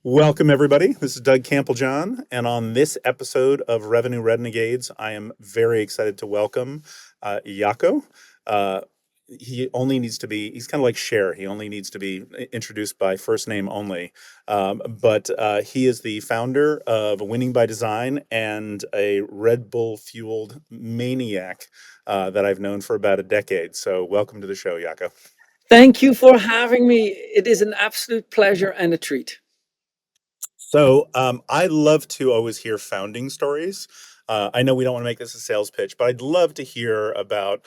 Welcome, everybody. This is Doug Camplejohn, and on this episode of Revenue Renegades, I am very excited to welcome Jacco. He only needs to be, he's kind of like Cher, he only needs to be introduced by first name only. But he is the founder of Winning by Design and a Red Bull fueled maniac that I've known for about a decade. So welcome to the show, Jacco. Thank you for having me. It is an absolute pleasure and a treat. So I love to always hear founding stories. I know we don't want to make this a sales pitch, but I'd love to hear about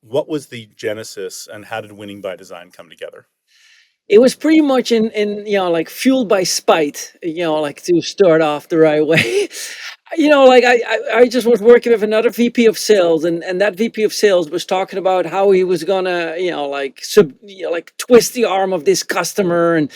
what was the genesis and how did Winning by Design come together? It was pretty much in like fueled by spite, like to start off the right way. I just was working with another VP of sales, and that VP of sales was talking about how he was gonna, like twist the arm of this customer and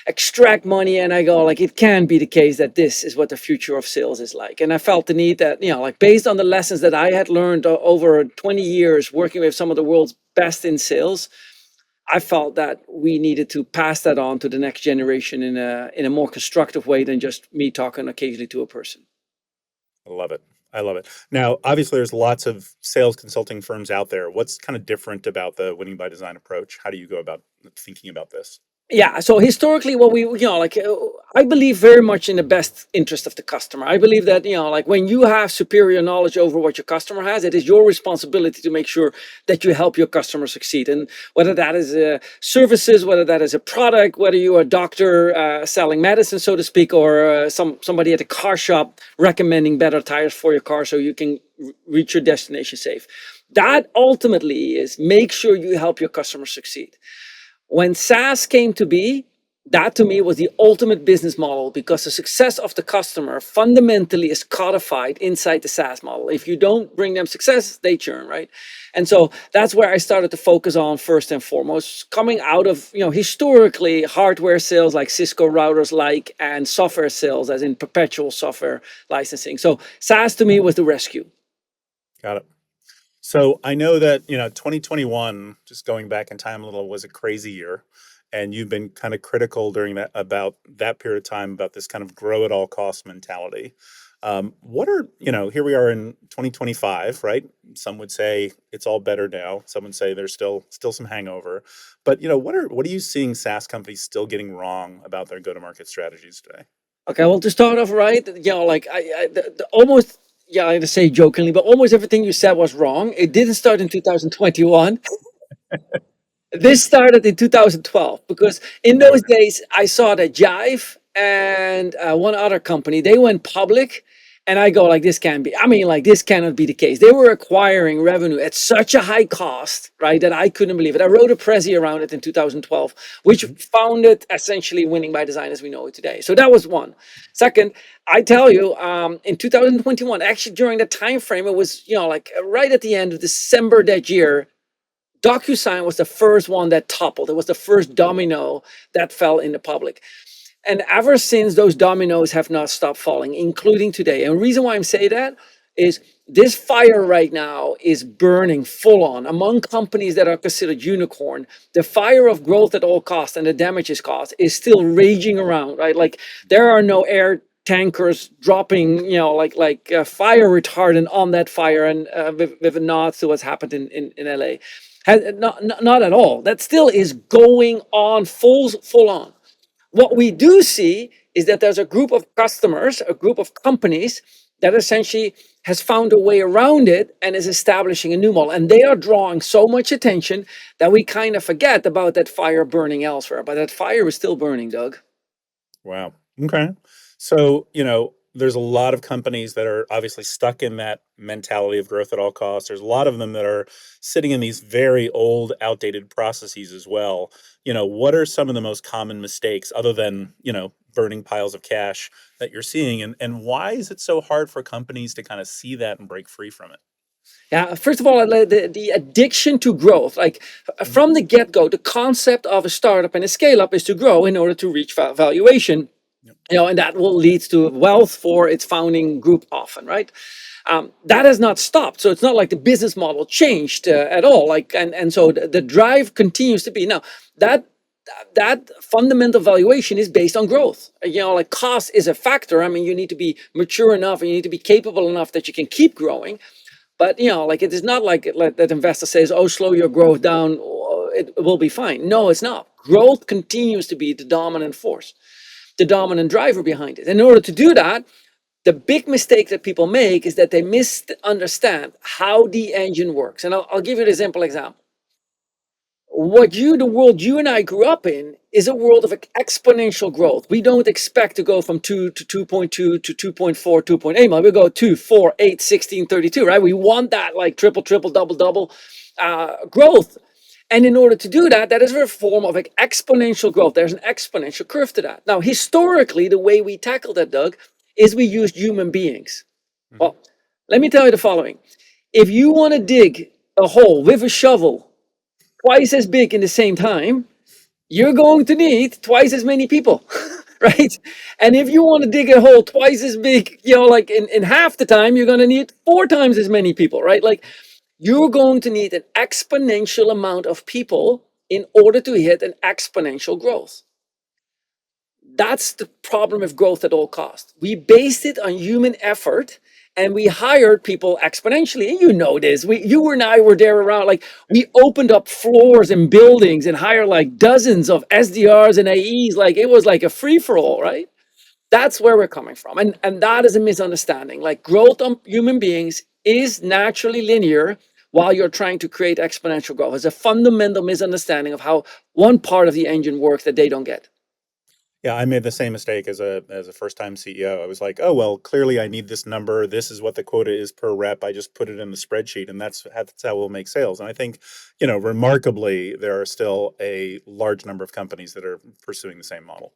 extract money. And I go, like, it can be the case that this is what the future of sales is like. And I felt the need that, like based on the lessons that I had learned over 20 years working with some of the world's best in sales, I felt that we needed to pass that on to the next generation in a more constructive way than just me talking occasionally to a person. I love it. I love it. Now, obviously, there's lots of sales consulting firms out there. What's kind of different about the Winning by Design approach? How do you go about thinking about this? Yeah, so historically, what we, I believe very much in the best interest of the customer. I believe that, like when you have superior knowledge over what your customer has, it is your responsibility to make sure that you help your customer succeed. And whether that is services, whether that is a product, whether you're a doctor selling medicine, so to speak, or somebody at a car shop recommending better tires for your car so you can reach your destination safe. That ultimately is make sure you help your customer succeed. When SaaS came to be, that to me was the ultimate business model because the success of the customer fundamentally is codified inside the SaaS model. If you don't bring them success, they churn, right? And so that's where I started to focus on first and foremost, coming out of, historically hardware sales like Cisco routers and software sales as in perpetual software licensing. So SaaS to me was the rescue. Got it. So I know that, 2021, just going back in time a little, was a crazy year. And you've been kind of critical during about that period of time about this kind of grow at all costs mentality. Here we are in 2025, right? Some would say it's all better now. Some would say there's still some hangover. But, what are you seeing SaaS companies still getting wrong about their go-to-market strategies today? Okay, well, to start off right, like almost, yeah, I say jokingly, but almost everything you said was wrong. It didn't start in 2021. This started in 2012 because in those days I saw that Jive and one other company, they went public, and I go like, this can't be. I mean, like this cannot be the case. They were acquiring revenue at such a high cost, right, that I couldn't believe it. I wrote a prezi around it in 2012, which founded essentially Winning by Design as we know it today. So that was one. Second, I tell you, in 2021, actually during that time frame, it was like right at the end of December that year. DocuSign was the first one that toppled. It was the first domino that fell in the public. And ever since, those dominoes have not stopped falling, including today. And the reason why I'm saying that is this fire right now is burning full on among companies that are considered unicorn. The fire of growth at all costs and the damages cost is still raging around, right? Like there are no air tankers dropping, like fire retardant on that fire, and with a nod to what's happened in LA. Not at all. That still is going on full on. What we do see is that there's a group of customers, a group of companies that essentially has found a way around it and is establishing a new model. And they are drawing so much attention that we kind of forget about that fire burning elsewhere. But that fire is still burning, Doug. Wow. Okay. So, there's a lot of companies that are obviously stuck in that mentality of growth at all costs. There's a lot of them that are sitting in these very old, outdated processes as well. What are some of the most common mistakes other than, burning piles of cash that you're seeing? And why is it so hard for companies to kind of see that and break free from it? Yeah, first of all, the addiction to growth, like from the get-go, the concept of a startup and a scale-up is to grow in order to reach valuation. And that will lead to wealth for its founding group often, right? That has not stopped. So it's not like the business model changed at all. And so the drive continues to be. Now, that that fundamental valuation is based on growth. Like cost is a factor. I mean, you need to be mature enough and you need to be capable enough that you can keep growing. But like it is not like that investor says, "Oh, slow your growth down, it will be fine." No, it's not. Growth continues to be the dominant force, the dominant driver behind it. In order to do that, the big mistake that people make is that they misunderstand how the engine works. And I'll give you a simple example. The world you and I grew up in is a world of exponential growth. We don't expect to go from 2 to 2.2 to 2.4, 2.8. We go 2, 4, 8, 16, 32, right? We want that like triple, triple, double, double growth. And in order to do that, that is a form of exponential growth. There's an exponential curve to that. Now, historically, the way we tackle that, Doug, is we used human beings. Well, let me tell you the following. If you want to dig a hole with a shovel twice as big in the same time, you're going to need twice as many people, right? And if you want to dig a hole twice as big, like in half the time, you're going to need 4 times as many people, right? Like you're going to need an exponential amount of people in order to hit an exponential growth. That's the problem of growth at all costs. We based it on human effort and we hired people exponentially. And you know this. You and I were there around. Like we opened up floors and buildings and hired like dozens of SDRs and AEs. Like it was like a free-for-all, right? That's where we're coming from. And that is a misunderstanding. Like growth on human beings is naturally linear while you're trying to create exponential growth. It's a fundamental misunderstanding of how one part of the engine works that they don't get. Yeah, I made the same mistake as a first-time CEO. I was like, "Oh, well, clearly I need this number. This is what the quota is per rep. I just put it in the spreadsheet, and that's how we'll make sales." And I think, remarkably, there are still a large number of companies that are pursuing the same model.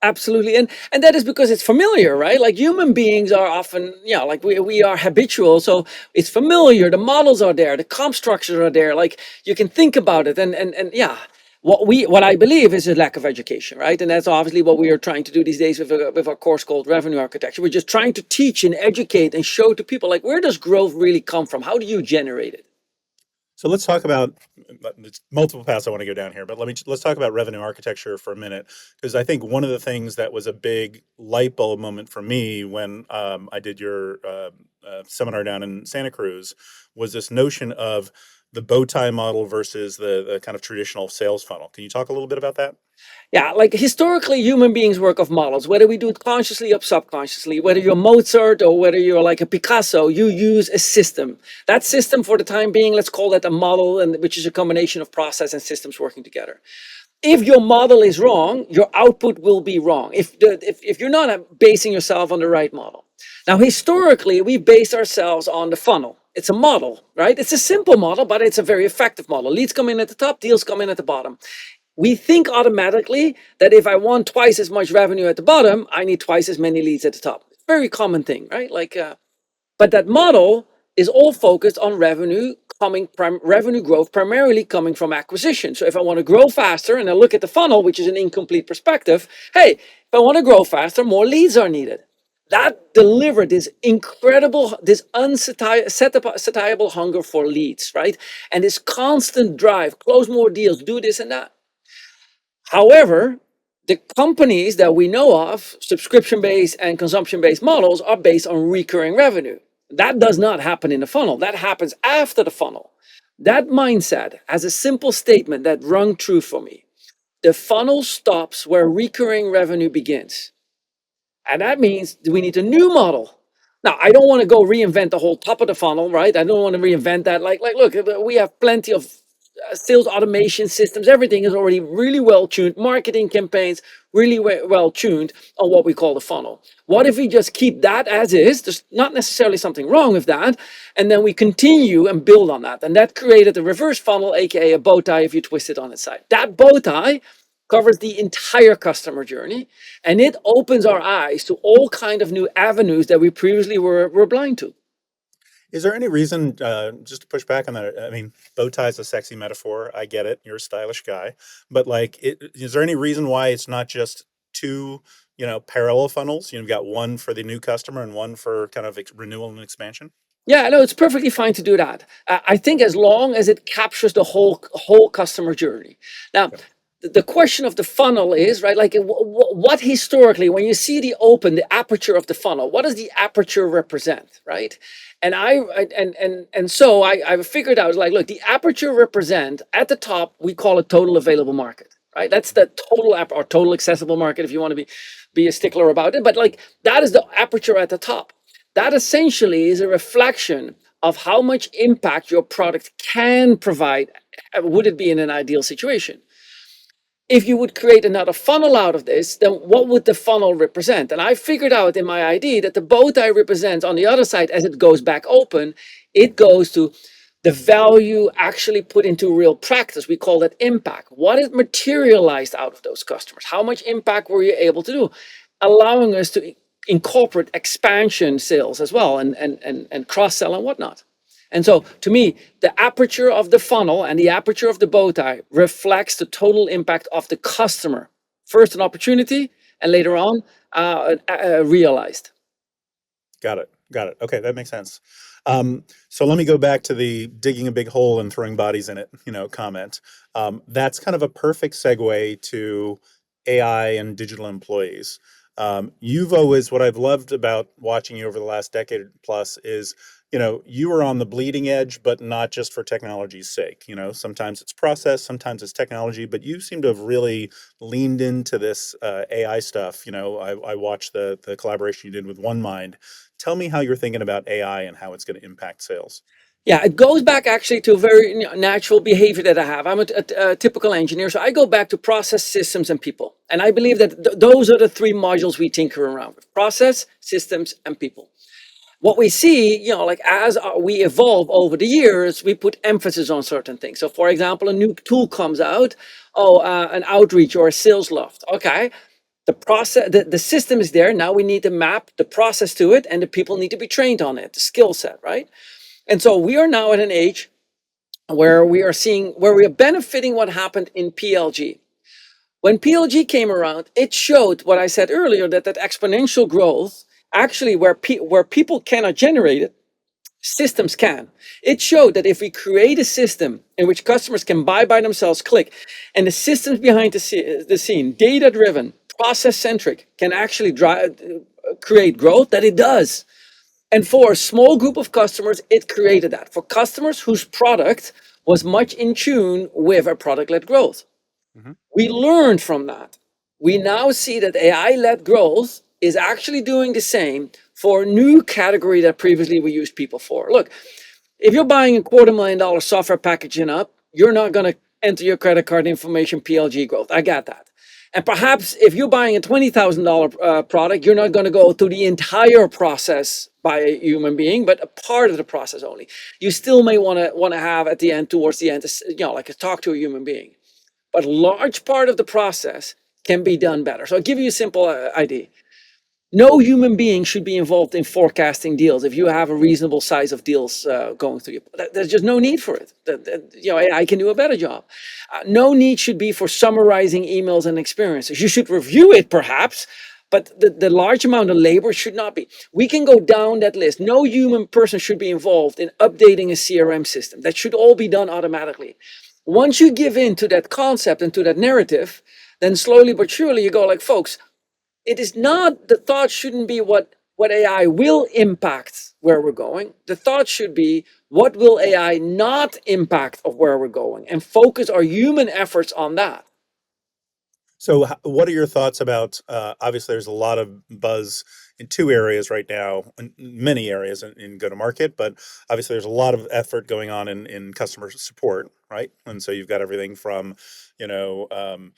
Absolutely. And that is because it's familiar, right? Like human beings are often, like we are habitual. So it's familiar. The models are there, the comp structures are there. Like you can think about it. And yeah, what I believe is a lack of education, right? And that's obviously what we are trying to do these days with our course called Revenue Architecture. We're just trying to teach and educate and show to people like where does growth really come from? How do you generate it? So let's talk about it's multiple paths I want to go down here, but let's talk about revenue architecture for a minute, because I think one of the things that was a big light bulb moment for me when I did your seminar down in Santa Cruz was this notion of the bow tie model versus the kind of traditional sales funnel. Can you talk a little bit about that? Yeah, like historically, human beings work off models, whether we do it consciously or subconsciously, whether you're Mozart or whether you're like a Picasso, you use a system. That system, for the time being, let's call that a model, and which is a combination of process and systems working together. If your model is wrong, your output will be wrong. If you're not basing yourself on the right model. Now, historically, we based ourselves on the funnel. It's a model, right? It's a simple model, but it's a very effective model. Leads come in at the top, deals come in at the bottom. We think automatically that if I want twice as much revenue at the bottom, I need twice as many leads at the top. Very common thing, right? But that model is all focused on revenue growth, primarily coming from acquisition. So if I want to grow faster, and I look at the funnel, which is an incomplete perspective, hey, if I want to grow faster, more leads are needed. That delivered this incredible, this unsatiable hunger for leads, right? And this constant drive, close more deals, do this and that. However, the companies that we know of, subscription-based and consumption-based models, are based on recurring revenue. That does not happen in the funnel. That happens after the funnel. That mindset has a simple statement that rung true for me. The funnel stops where recurring revenue begins. And that means we need a new model. Now, I don't want to go reinvent the whole top of the funnel, right? I don't want to reinvent that. Like, look, we have plenty of sales automation systems. Everything is already really well tuned. Marketing campaigns really well tuned on what we call the funnel. What if we just keep that as is? There's not necessarily something wrong with that. And then we continue and build on that. And that created a reverse funnel, aka a bow tie if you twist it on its side. That bow tie covers the entire customer journey, and it opens our eyes to all kind of new avenues that we previously were blind to. Is there any reason, just to push back on that? I mean, bow tie is a sexy metaphor. I get it. You're a stylish guy, but is there any reason why it's not just two, parallel funnels? You've got one for the new customer and one for kind of renewal and expansion. Yeah, no, it's perfectly fine to do that. I think as long as it captures the whole customer journey. Now, Yeah. the question of the funnel is, right, like what historically, when you see the aperture of the funnel, what does the aperture represent, right? And so I figured out, like, look, the aperture represent, at the top, we call it total available market, right? That's the total or total accessible market, if you want to be a stickler about it. But like, that is the aperture at the top. That essentially is a reflection of how much impact your product can provide, would it be in an ideal situation. If you would create another funnel out of this, then what would the funnel represent? And I figured out in my ID that the bow tie represents, on the other side, as it goes back open, it goes to the value actually put into real practice. We call that impact. What is materialized out of those customers? How much impact were you able to do? Allowing us to incorporate expansion sales as well, and cross-sell and whatnot. And so, to me, the aperture of the funnel and the aperture of the bow tie reflects the total impact of the customer. First, an opportunity, and later on, realized. Got it. Got it. Okay, that makes sense. So let me go back to the digging a big hole and throwing bodies in it, comment. That's kind of a perfect segue to AI and digital employees. You've always, what I've loved about watching you over the last decade plus is, you were on the bleeding edge, but not just for technology's sake. Sometimes it's process, sometimes it's technology, but you seem to have really leaned into this AI stuff. I watched the collaboration you did with OneMind. Tell me how you're thinking about AI and how it's going to impact sales. Yeah, it goes back actually to a very natural behavior that I have. I'm a typical engineer, so I go back to process, systems, and people. And I believe that those are the three modules we tinker around with: process, systems, and people. What we see, like, as we evolve over the years, we put emphasis on certain things. So, for example, a new tool comes out, an outreach or a sales loft. Okay, the system is there. Now we need to map the process to it, and the people need to be trained on it, the skill set, right? And so we are now at an age where we are benefiting what happened in PLG. When PLG came around, it showed what I said earlier, that exponential growth, actually, where people cannot generate it, systems can. It showed that if we create a system in which customers can buy by themselves, click, and the systems behind the scene, data-driven, process-centric, can actually create growth, that it does. And for a small group of customers, it created that. For customers whose product was much in tune with a product-led growth. Mhm. We learned from that. We now see that AI-led growth is actually doing the same for a new category that previously we used people for. Look, if you're buying a $250,000 software package and up, you're not going to enter your credit card information, PLG growth. I got that. And perhaps if you're buying a $20,000 product, you're not going to go through the entire process by a human being, but a part of the process only. You still may want to have at the end, towards the end, like a talk to a human being. But a large part of the process can be done better. So I'll give you a simple idea. No human being should be involved in forecasting deals if you have a reasonable size of deals going through you. There's just no need for it. AI can do a better job. No need should be for summarizing emails and experiences. You should review it, perhaps, but the large amount of labor should not be. We can go down that list. No human person should be involved in updating a CRM system. That should all be done automatically. Once you give in to that concept and to that narrative, then slowly but surely you go, like, folks, it is not, the thought shouldn't be what AI will impact where we're going. The thought should be, what will AI not impact of where we're going, and focus our human efforts on that. So, what are your thoughts about? Obviously, there's a lot of buzz in two areas right now, in many areas in go-to-market, but obviously, there's a lot of effort going on in customer support, right? And so, you've got everything from, you know, um,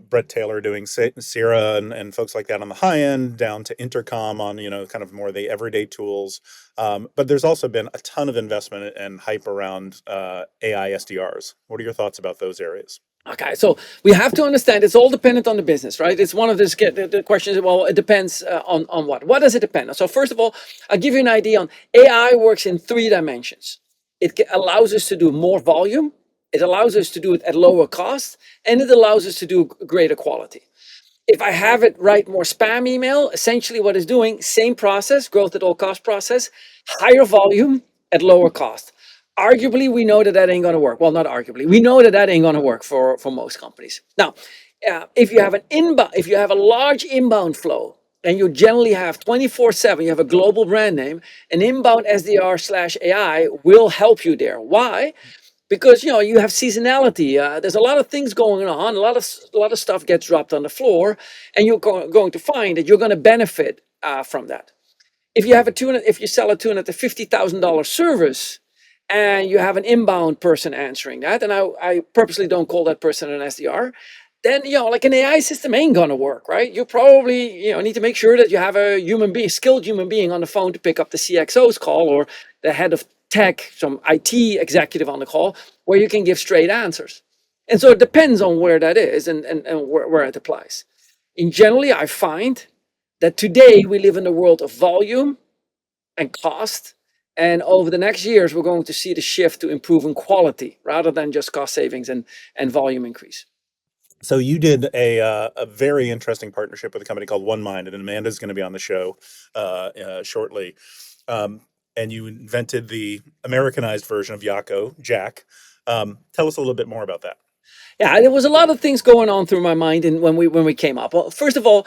Brett Taylor doing Sierra and folks like that on the high end, down to Intercom on, kind of more the everyday tools. But there's also been a ton of investment and hype around AI SDRs. What are your thoughts about those areas? Okay, so we have to understand it's all dependent on the business, right? It's one of the questions. Well, it depends on what. What does it depend on? So first of all, I'll give you an idea on AI works in 3 dimensions. It allows us to do more volume. It allows us to do it at lower cost, and it allows us to do greater quality. If I have it write more spam email, essentially what it's doing, same process, growth at all cost process, higher volume at lower cost. Arguably, we know that that ain't going to work. Well, not arguably, we know that that ain't going to work for most companies. Now, if you have an inbound, if you have a large inbound flow, and you generally have 24/7, you have a global brand name, an inbound SDR slash AI will help you there. Why? Because you have seasonality. There's a lot of things going on. A lot of stuff gets dropped on the floor, and you're going to find that you're going to benefit from that. If you sell a $250,000 service, and you have an inbound person answering that, and I purposely don't call that person an SDR, then like an AI system ain't gonna work, right? You probably need to make sure that you have a skilled human being on the phone to pick up the CXO's call, or the head of tech, some IT executive on the call, where you can give straight answers. And so it depends on where that is, and where it applies. In generally, I find that today we live in a world of volume and cost. And over the next years, we're going to see the shift to improving quality rather than just cost savings and volume increase. So you did a very interesting partnership with a company called OneMind, and Amanda's going to be on the show shortly. Um, and you invented the Americanized version of Jacco, Jack. Tell us a little bit more about that. Yeah, there was a lot of things going on through my mind when we came up. Well, first of all,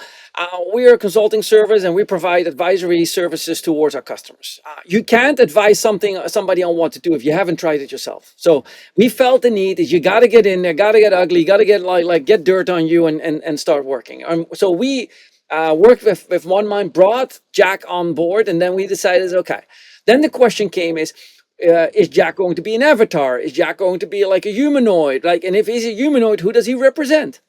we are a consulting service, and we provide advisory services towards our customers. You can't advise somebody on what to do if you haven't tried it yourself. So we felt the need that you got to get in there, got to get ugly, got to get like get dirt on you, and start working. So we worked with OneMind, brought Jack on board, and then we decided, okay. Then the question came is Jack going to be an avatar? Is Jack going to be like a humanoid? And if he's a humanoid, who does he represent?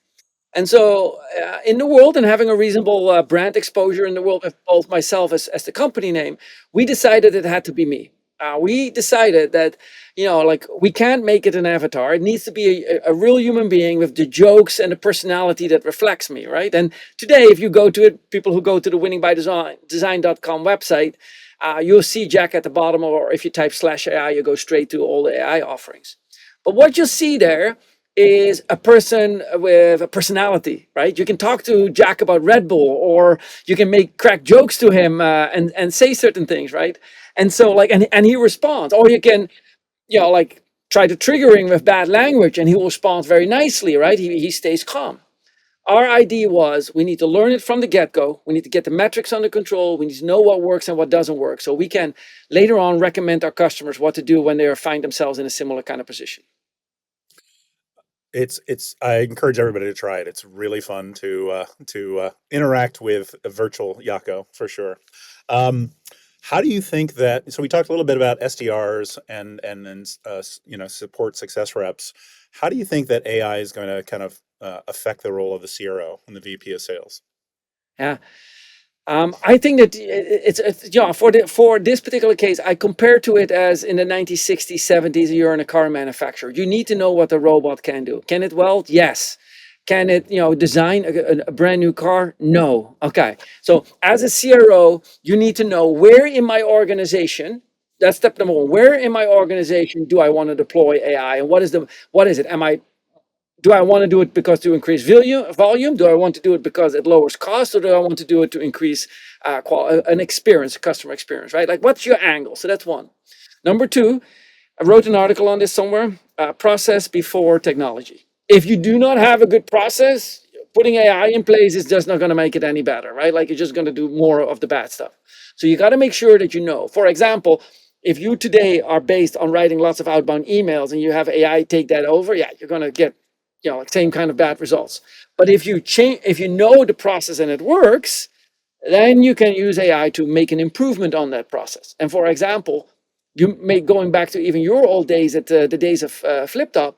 And so, in the world, and having a reasonable brand exposure in the world with both myself as the company name, we decided it had to be me. We decided that, we can't make it an avatar. It needs to be a real human being with the jokes and the personality that reflects me, right? And today, if you go to it, people who go to the winningbydesign.com website, you'll see Jack at the bottom, or if you type /AI, you go straight to all the AI offerings. But what you'll see there is a person with a personality, right? You can talk to Jack about Red Bull, or you can make crack jokes to him, and say certain things, right? And so and he responds, or you can try to trigger him with bad language, and he will respond very nicely, right? He stays calm. Our idea was we need to learn it from the get-go. We need to get the metrics under control. We need to know what works and what doesn't work, so we can later on recommend our customers what to do when they find themselves in a similar kind of position. It's I encourage everybody to try it. It's really fun to interact with a virtual Yako for sure. Um, how do you think that? So we talked a little bit about SDRs and support success reps. How do you think that AI is going to kind of affect the role of the CRO and the VP of sales? Yeah. I think that for this particular case, I compare to it as in the 1960s, 70s. You're in a car manufacturer. You need to know what the robot can do. Can it weld? Yes. Can it design a brand new car? No. Okay. So as a CRO, you need to know where in my organization. That's step number one. Where in my organization do I want to deploy AI, and what is it? Do I want to do it because to increase volume? Do I want to do it because it lowers cost, or do I want to do it to increase customer experience, right? Like, what's your angle? So that's one. Number two, I wrote an article on this somewhere. Process before technology. If you do not have a good process, putting AI in place is just not going to make it any better, right? Like, you're just going to do more of the bad stuff. So you got to make sure that you know. For example, if you today are based on writing lots of outbound emails and you have AI take that over, yeah, you're going to get same kind of bad results. But if you know the process and it works, then you can use AI to make an improvement on that process. And for example, you may going back to even your old days at the days of FlipTop,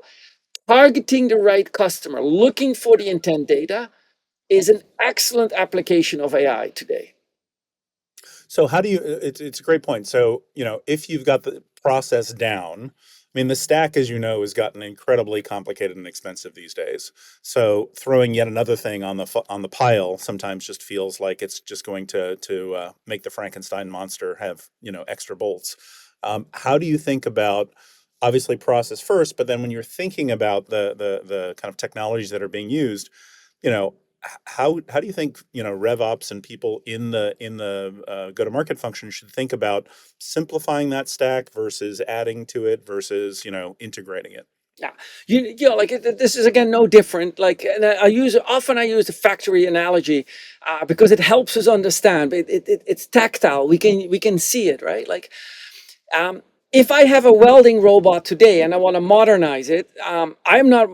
targeting the right customer, looking for the intent data is an excellent application of AI today. So how do you? It's a great point. So if you've got the process down, I mean, the stack, as you know, has gotten incredibly complicated and expensive these days. So throwing yet another thing on the pile sometimes just feels like it's just going to make the Frankenstein monster have extra bolts. How do you think about obviously process first, but then when you're thinking about the kind of technologies that are being used, you know, how do you think, RevOps and people in the go-to-market function should think about simplifying that stack versus adding to it versus, integrating it? Yeah, this is again no different. Like, and I use the factory analogy because it helps us understand. It's tactile. We can see it, right? Like, if I have a welding robot today and I want to modernize it, I'm not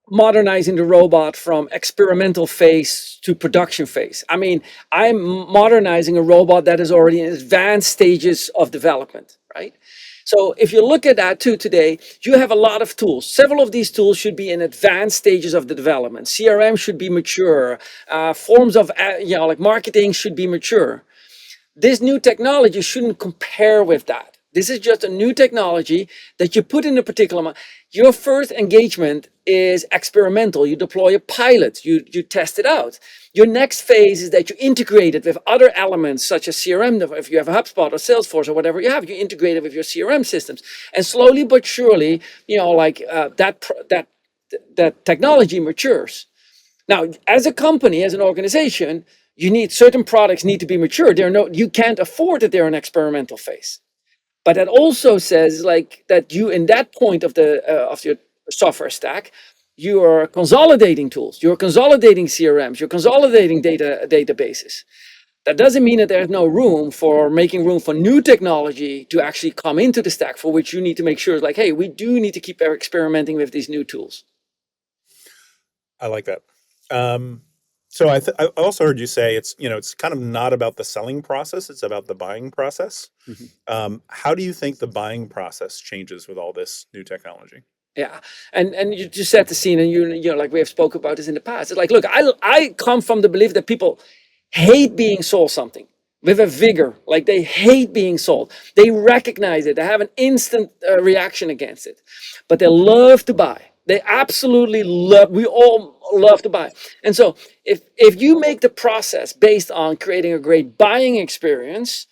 modernizing the robot from experimental phase to production phase. I mean, I'm modernizing a robot that is already in advanced stages of development, right? So if you look at that too today, you have a lot of tools. Several of these tools should be in advanced stages of the development. CRM should be mature. Forms of like marketing should be mature. This new technology shouldn't compare with that. This is just a new technology that you put in a particular amount. Your first engagement is experimental. You deploy a pilot, you test it out. Your next phase is that you integrate it with other elements such as CRM. If you have a HubSpot or Salesforce or whatever you have, you integrate it with your CRM systems. And slowly but surely, that technology matures. Now, as a company, as an organization, certain products need to be mature. You can't afford that they're in experimental phase. But that also says like that you, in that point of your software stack, you are consolidating tools, you're consolidating CRMs, you're consolidating databases. That doesn't mean that there's no room for making room for new technology to actually come into the stack, for which you need to make sure, like, hey, we do need to keep experimenting with these new tools. I like that. So I also heard you say it's kind of not about the selling process; it's about the buying process. How do you think the buying process changes with all this new technology? Yeah, and you just set the scene, and like we have spoke about this in the past. It's like, look, I come from the belief that people hate being sold something with a vigor. Like, they hate being sold. They recognize it. They have an instant reaction against it, but they love to buy. They absolutely love. We all love to buy. And so, if you make the process based on creating a great buying experience,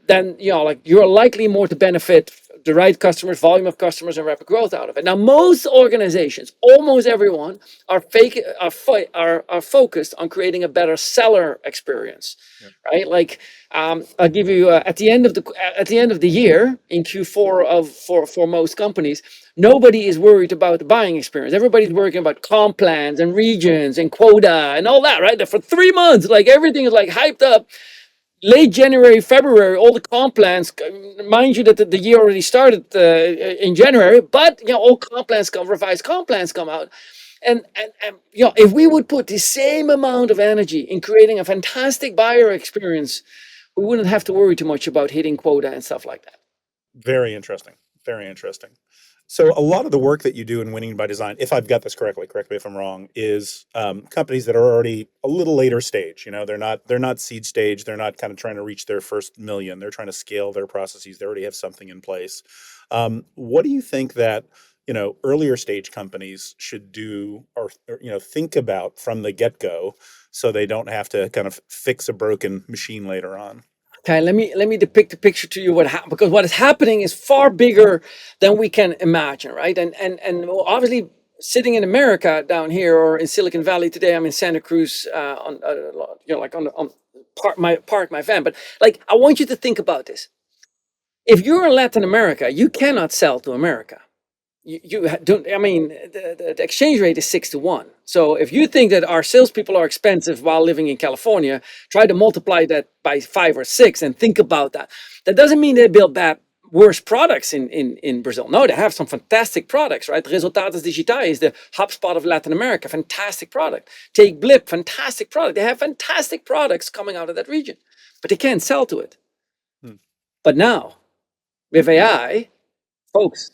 then like, you're likely more to benefit the right customers, volume of customers, and rapid growth out of it. Now, most organizations, almost everyone, are focused on creating a better seller experience, right? Like, I'll give you at the end of the year in Q4 for most companies, nobody is worried about the buying experience. Everybody's working about comp plans and regions and quota and all that, right? For 3 months, like, everything is like hyped up. Late January, February, all the comp plans, mind you that the year already started in January, but all comp plans revised comp plans come out. And if we would put the same amount of energy in creating a fantastic buyer experience, we wouldn't have to worry too much about hitting quota and stuff like that. Very interesting. Very interesting. So a lot of the work that you do in Winning by Design, if I've got this correctly, correct me if I'm wrong, is companies that are already a little later stage. They're not seed stage. They're not kind of trying to reach their first million. They're trying to scale their processes. They already have something in place. What do you think that earlier stage companies should do, or think about from the get-go, so they don't have to kind of fix a broken machine later on? Okay, let me depict the picture to you because what is happening is far bigger than we can imagine, right? And obviously, sitting in America down here or in Silicon Valley today, I'm in Santa Cruz like on park my van. But like, I want you to think about this. If you're in Latin America, you cannot sell to America. Don't. I mean, the exchange rate is 6 to 1. So if you think that our salespeople are expensive while living in California, try to multiply that by 5 or 6 and think about that. That doesn't mean they build worse products in Brazil. No, they have some fantastic products, right? Resultados Digitais is the HubSpot of Latin America, fantastic product. Take Blip, fantastic product. They have fantastic products coming out of that region, but they can't sell to it. But now, with AI, folks,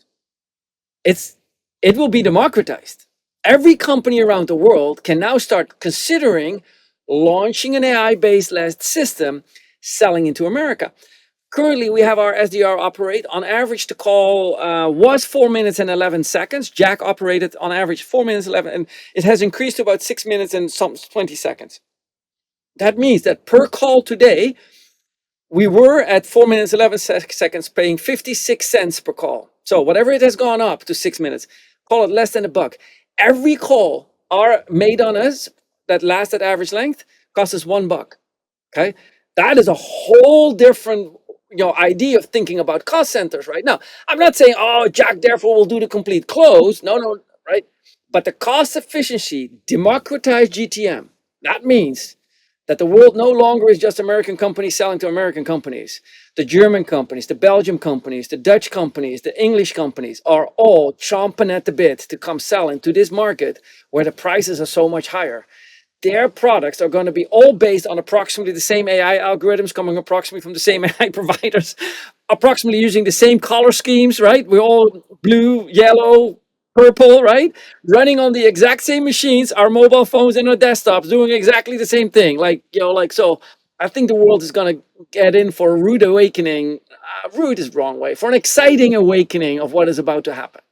it will be democratized. Every company around the world can now start considering launching an AI-based system selling into America. Currently, we have our SDR operate. On average, the call was 4 minutes and 11 seconds. Jack operated on average 4 minutes 11, and it has increased to about 6 minutes and some 20 seconds. That means that per call today, we were at 4 minutes 11 seconds paying 56 cents per call. So whatever it has gone up to 6 minutes, call it less than $1. Every call are made on us that last at average length costs us $1. Okay, that is a whole different idea of thinking about cost centers right now. I'm not saying, oh, Jack therefore will do the complete close. No, no, right? But the cost efficiency, democratized GTM. That means that the world no longer is just American companies selling to American companies. The German companies, the Belgian companies, the Dutch companies, the English companies are all chomping at the bit to come sell into this market where the prices are so much higher. Their products are going to be all based on approximately the same AI algorithms coming approximately from the same AI providers, approximately using the same color schemes, right? We're all blue, yellow, purple, right? Running on the exact same machines, our mobile phones and our desktops doing exactly the same thing. So I think the world is going to get in for a rude awakening. Rude is the wrong way, for an exciting awakening of what is about to happen.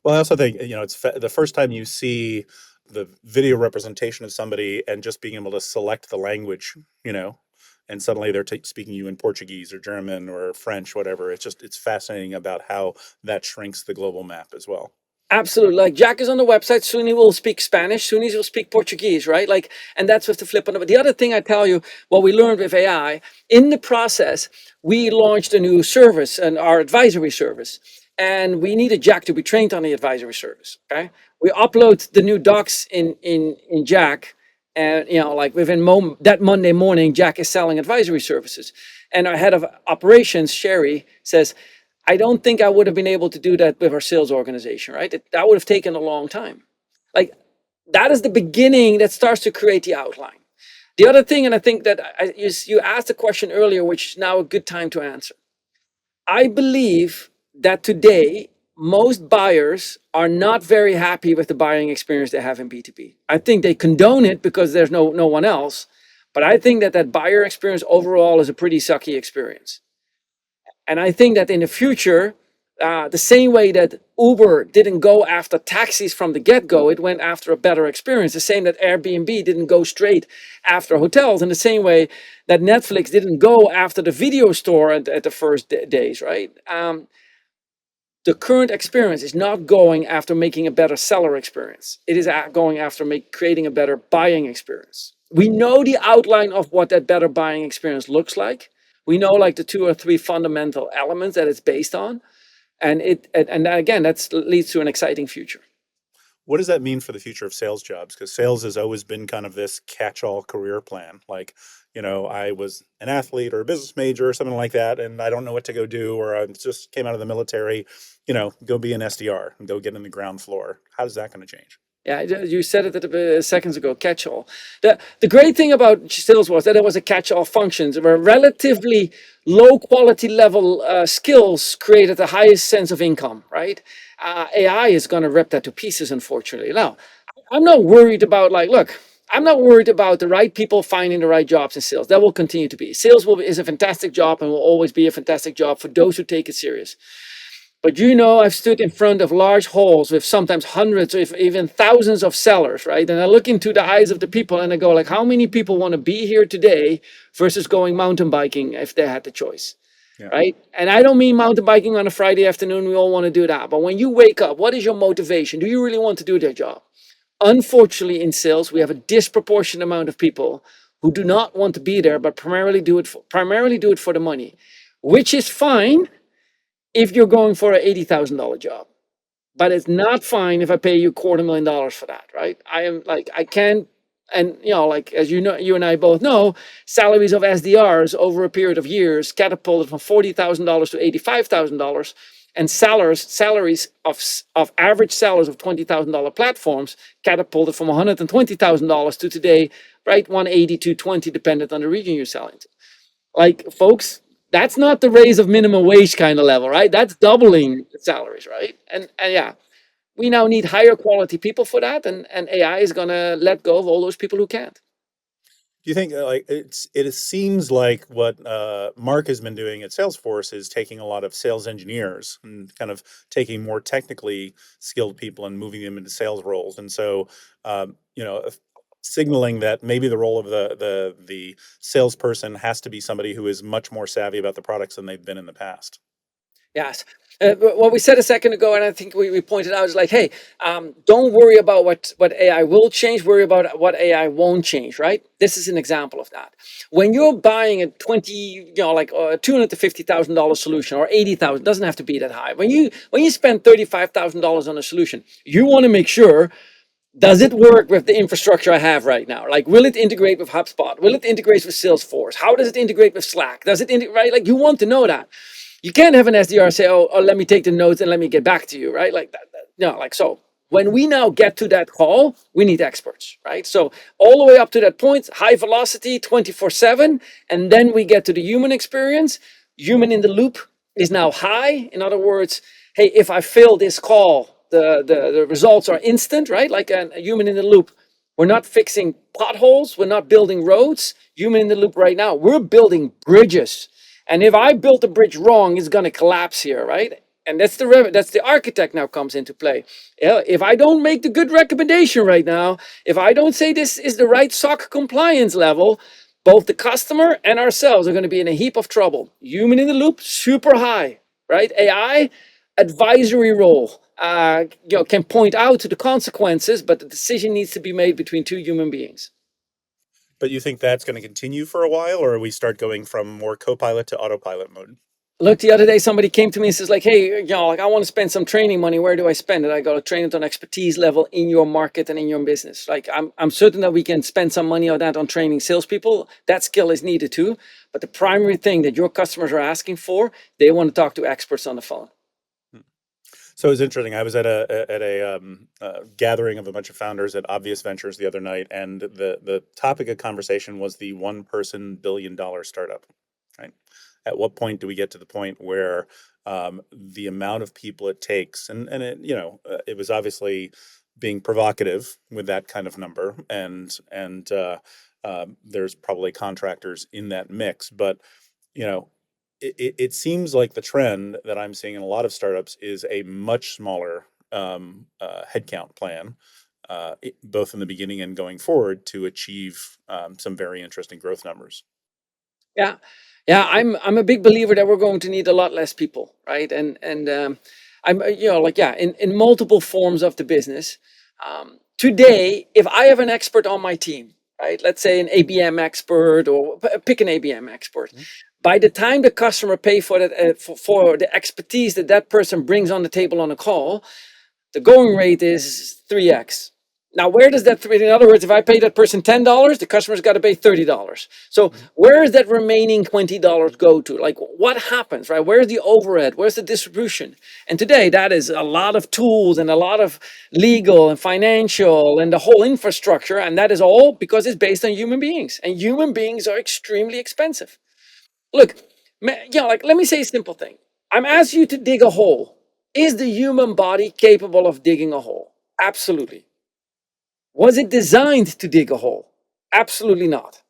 Well, I also think, it's the first time you see the video representation of somebody and just being able to select the language, and suddenly they're speaking you in Portuguese or German or French, whatever. It's fascinating about how that shrinks the global map as well. Absolutely. Like Jack is on the website, soon he will speak Spanish, soon he will speak Portuguese, right? Like, and that's with the flip on it. But the other thing I tell you, what we learned with AI, in the process, we launched a new service and our advisory service. And we needed Jack to be trained on the advisory service. Okay. We upload the new docs in Jack. And like within that Monday morning, Jack is selling advisory services. And our head of operations, Sherry, says, I don't think I would have been able to do that with our sales organization, right? That would have taken a long time. Like that is the beginning that starts to create the outline. The other thing, and I think that you asked a question earlier, which is now a good time to answer. I believe that today, most buyers are not very happy with the buying experience they have in B2B. I think they condone it because there's no one else. But I think that buyer experience overall is a pretty sucky experience. And I think that in the future, the same way that Uber didn't go after taxis from the get-go, it went after a better experience. The same that Airbnb didn't go straight after hotels. In the same way that Netflix didn't go after the video store at the first days, right? The current experience is not going after making a better seller experience. It is going after creating a better buying experience. We know the outline of what that better buying experience looks like. We know like the 2 or 3 fundamental elements that it's based on. And that leads to an exciting future. What does that mean for the future of sales jobs? Because sales has always been kind of this catch-all career plan. Like, I was an athlete or a business major or something like that, and I don't know what to go do, or I just came out of the military, go be an SDR and go get in the ground floor. How's that going to change? Yeah, you said it seconds ago, catch-all. The great thing about sales was that it was a catch-all function. There were relatively low quality level skills created the highest sense of income, right? AI is going to rip that to pieces, unfortunately. Now, I'm not worried about I'm not worried about the right people finding the right jobs in sales. That will continue to be. Sales is a fantastic job and will always be a fantastic job for those who take it serious. But I've stood in front of large halls with sometimes hundreds or even thousands of sellers, right? And I look into the eyes of the people and I go like, how many people want to be here today versus going mountain biking if they had the choice, Yeah. right? And I don't mean mountain biking on a Friday afternoon. We all want to do that. But when you wake up, what is your motivation? Do you really want to do their job? Unfortunately, in sales, we have a disproportionate amount of people who do not want to be there, but primarily do it for the money, which is fine if you're going for an $80,000 job. But it's not fine if I pay you $250,000 for that, right? I can't, and as you and I both know, salaries of SDRs over a period of years catapulted from $40,000 to $85,000, and salaries of average sellers of $20,000 platforms catapulted from $120,000 to today, right, 180 to 220, dependent on the region you're selling to. Like, folks, that's not the raise of minimum wage kind of level, right? That's doubling salaries, right? And yeah, we now need higher quality people for that, and AI is gonna let go of all those people who can't. Do you think it seems like what Mark has been doing at Salesforce is taking a lot of sales engineers and kind of taking more technically skilled people and moving them into sales roles, and so signaling that maybe the role of the salesperson has to be somebody who is much more savvy about the products than they've been in the past. Yes. What we said a second ago, and I think we pointed out, is like, hey, don't worry about what AI will change. Worry about what AI won't change. Right? This is an example of that. When you're buying a $250,000 solution or 80,000, doesn't have to be that high. When you spend $35,000 on a solution, you want to make sure, does it work with the infrastructure I have right now? Like, will it integrate with HubSpot? Will it integrate with Salesforce? How does it integrate with Slack? Does it integrate, right? Like, you want to know that. You can't have an SDR say, oh, let me take the notes and let me get back to you, right? Like that. No, like, so when we now get to that call, we need experts, right? So all the way up to that point, high velocity, 24/7, and then we get to the human experience. Human in the loop is now high. In other words, hey, if I fail this call, the results are instant, right? Like a human in the loop. We're not fixing potholes. We're not building roads. Human in the loop right now. We're building bridges. And if I built a bridge wrong, it's going to collapse here, right? And that's the architect now comes into play. Yeah, if I don't make the good recommendation right now, if I don't say this is the right SOC compliance level, both the customer and ourselves are going to be in a heap of trouble. Human in the loop, super high, right? AI, advisory role, can point out to the consequences, but the decision needs to be made between two human beings. But you think that's going to continue for a while, or we start going from more copilot to autopilot mode? Look, the other day somebody came to me and says, like, hey, like, I want to spend some training money. Where do I spend it? I got to train it on expertise level in your market and in your business. Like, I'm certain that we can spend some money on that on training salespeople. That skill is needed too. But the primary thing that your customers are asking for, they want to talk to experts on the phone. So it's interesting. I was at a gathering of a bunch of founders at Obvious Ventures the other night, and the topic of conversation was the one-person billion-dollar startup. Right? At what point do we get to the point where the amount of people it takes, and it it was obviously being provocative with that kind of number, and there's probably contractors in that mix, but you know it seems like the trend that I'm seeing in a lot of startups is a much smaller headcount plan, both in the beginning and going forward to achieve some very interesting growth numbers. Yeah, yeah, I'm a big believer that we're going to need a lot less people, right? And I'm like, yeah, in multiple forms of the business. Today, if I have an expert on my team, right? Let's say an ABM expert, or pick an ABM expert. Mhm. By the time the customer pay for that, for the expertise that that person brings on the table on a call, the going rate is 3x. Now, where does that, in other words, if I pay that person $10, the customer's got to pay $30. So Mhm. where does that remaining $20 go to? Like, what happens, right? Where's the overhead? Where's the distribution? And today, that is a lot of tools and a lot of legal and financial and the whole infrastructure. And that is all because it's based on human beings. And human beings are extremely expensive. Look, like, let me say a simple thing. I'm asking you to dig a hole. Is the human body capable of digging a hole? Absolutely. Was it designed to dig a hole? Absolutely not.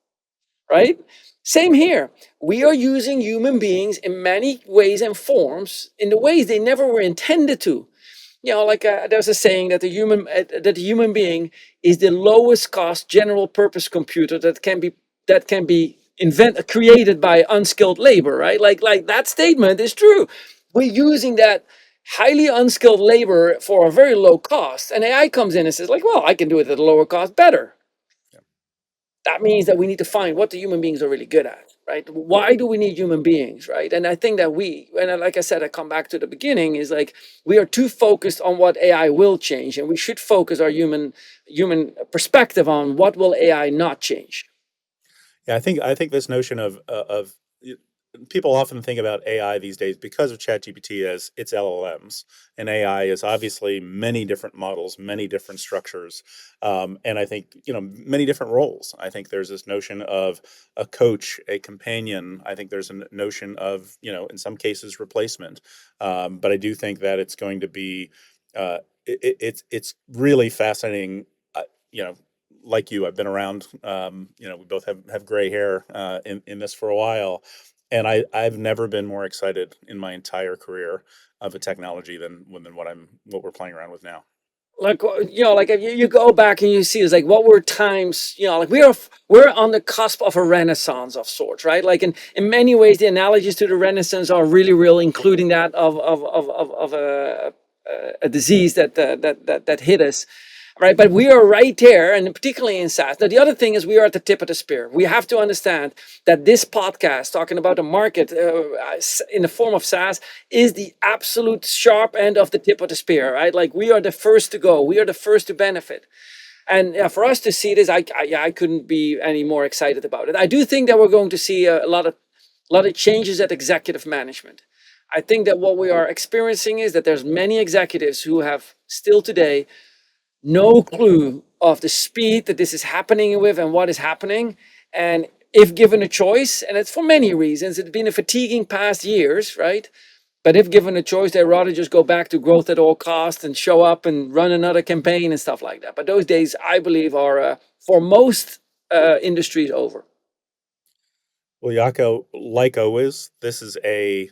Right? Same here. We are using human beings in many ways and forms in the ways they never were intended to. Like, there's a saying that the human being is the lowest cost general purpose computer that can be created by unskilled labor, right? Like that statement is true. We're using that highly unskilled labor for a very low cost, and AI comes in and says, like, well, I can do it at a lower cost better. Yeah. That means that we need to find what the human beings are really good at, right? Why do we need human beings, right? And I think that like I said, I come back to the beginning, is like, we are too focused on what AI will change, and we should focus our human perspective on what will AI not change. Yeah, I think this notion of people often think about AI these days because of ChatGPT as it's LLMs, and AI is obviously many different models, many different structures, and I think many different roles. I think there's this notion of a coach, a companion. I think there's a notion of in some cases replacement, but I do think that it's going to be it's really fascinating. You know, like you, I've been around. We both have gray hair in this for a while, and I've never been more excited in my entire career of a technology than what we're playing around with now. like like if you go back and you see it's like what were times, like we're on the cusp of a renaissance of sorts, right? Like in many ways the analogies to the renaissance are really real, including that of a disease that hit us, right? But we are right there, and particularly in SaaS. Now, the other thing is we are at the tip of the spear. We have to understand that this podcast, talking about the market in the form of SaaS, is the absolute sharp end of the tip of the spear, right? Like we are the first to go. We are the first to benefit. And for us to see this, I couldn't be any more excited about it. I do think that we're going to see a lot of changes at executive management. I think that what we are experiencing is that there's many executives who have still today no clue of the speed that this is happening with and what is happening. And if given a choice, and it's for many reasons, it's been a fatiguing past years, right? But if given a choice, they'd rather just go back to growth at all costs and show up and run another campaign and stuff like that. But those days, I believe, are for most industries over. Well, Jacco, like always, this is a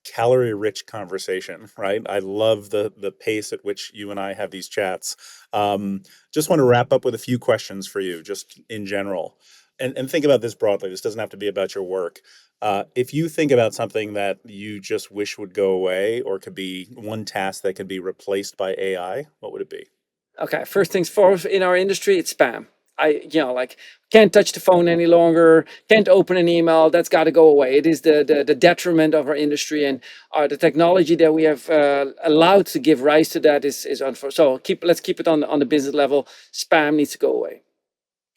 calorie-rich conversation, right? I love the pace at which you and I have these chats. Just want to wrap up with a few questions for you, just in general, and think about this broadly. This doesn't have to be about your work. If you think about something that you just wish would go away, or could be one task that could be replaced by AI, what would it be? Okay, first things first, in our industry, it's spam. Like can't touch the phone any longer, can't open an email. That's got to go away. It is the detriment of our industry, and the technology that we have allowed to give rise to that is unfortunate. So let's keep it on the business level. Spam needs to go away.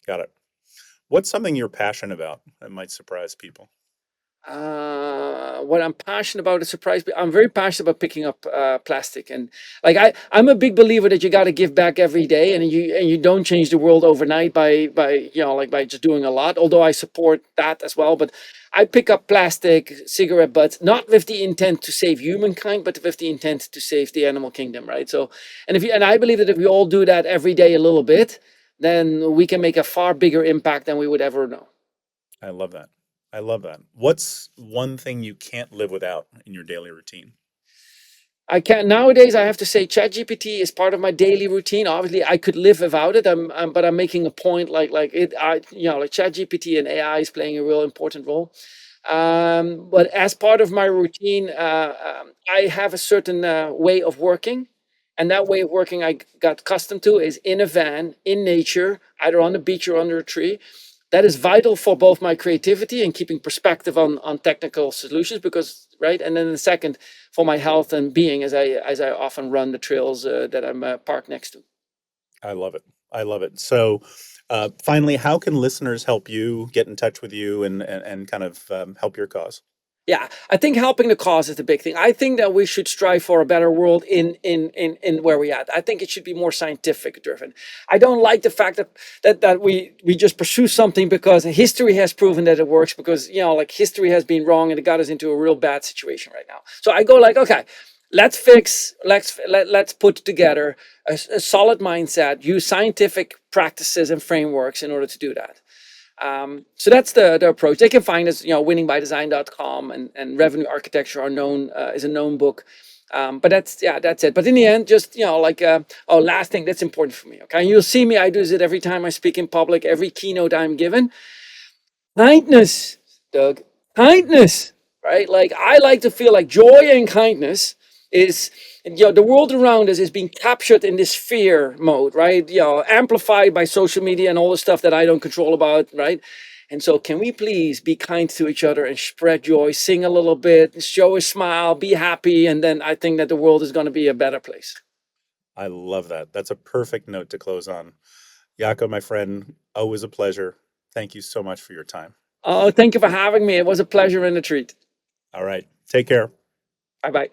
Got it. What's something you're passionate about that might surprise people? What I'm passionate about is surprise. I'm very passionate about picking up plastic, and like I'm a big believer that you got to give back every day, and you don't change the world overnight by like by just doing a lot. Although I support that as well, but I pick up plastic, cigarette butts, not with the intent to save humankind, but with the intent to save the animal kingdom, right? So, and I believe that if we all do that every day a little bit, then we can make a far bigger impact than we would ever know. I love that. I love that. What's one thing you can't live without in your daily routine? I can't nowadays. I have to say, ChatGPT is part of my daily routine. Obviously, I could live without it. But I'm making a point, like it. Like ChatGPT and AI is playing a real important role. But as part of my routine, I have a certain way of working, and that way of working I got accustomed to is in a van, in nature, either on the beach or under a tree. That is vital for both my creativity and keeping perspective on technical solutions, because right. And then the second, for my health and being, as I often run the trails that I'm parked next to. I love it. I love it. So, finally, how can listeners help you get in touch with you and kind of help your cause? Yeah, I think helping the cause is the big thing. I think that we should strive for a better world in where we at. I think it should be more scientific driven. I don't like the fact that we just pursue something because history has proven that it works, because like history has been wrong and it got us into a real bad situation right now. So I go like, okay, let's put together a solid mindset, use scientific practices and frameworks in order to do that. So that's the approach. They can find us, winningbydesign.com, and Revenue Architecture are known is a known book. But that's it. But in the end, just last thing that's important for me. Okay, and you'll see me. I do it every time I speak in public, every keynote I'm given. Kindness, Doug. Kindness, right? Like I like to feel like joy and kindness is, the world around us is being captured in this fear mode, right? Amplified by social media and all the stuff that I don't control about, right? And so can we please be kind to each other and spread joy, sing a little bit, show a smile, be happy, and then I think that the world is going to be a better place. I love that. That's a perfect note to close on. Jacco, my friend, always a pleasure. Thank you so much for your time. Oh, thank you for having me. It was a pleasure and a treat. All right. Take care. Bye-bye.